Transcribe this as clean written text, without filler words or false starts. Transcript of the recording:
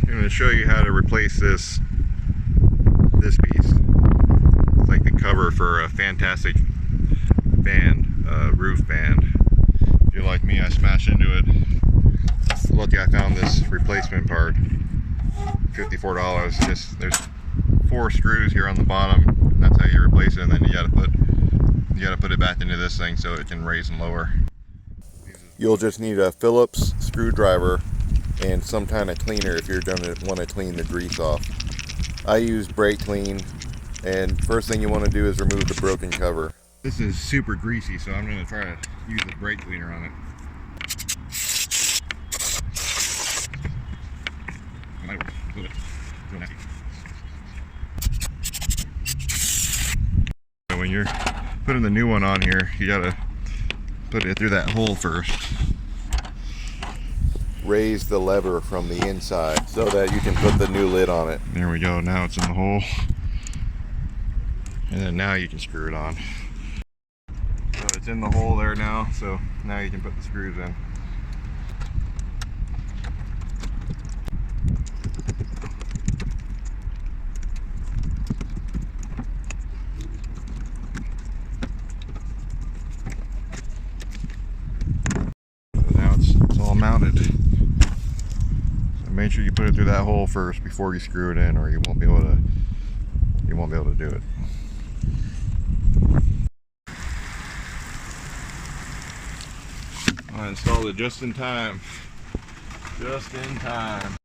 I'm going to show you how to replace this piece. It's like the cover for a Fan-Tastic band, roof band. If you're like me, I smashed into it. Lucky I found this replacement part. $54. Just there's 4 screws here on the bottom. That's how you replace it, and then you gotta put it back into this thing so it can raise and lower. You'll just need a Phillips screwdriver and some kind of cleaner if you're going to want to clean the grease off. I use brake clean, and first thing you want to do is remove the broken cover. This is super greasy, so I'm going to try to use the brake cleaner on it. When you're putting the new one on here, you gotta put it through that hole first. Raise the lever from the inside so that you can put the new lid on it. There we go, now it's in the hole. And then now you can screw it on. So it's in the hole there now, so now you can put the screws in. It's all mounted. So make sure you put it through that hole first before you screw it in, or you won't be able to do it. I installed it just in time. Just in time.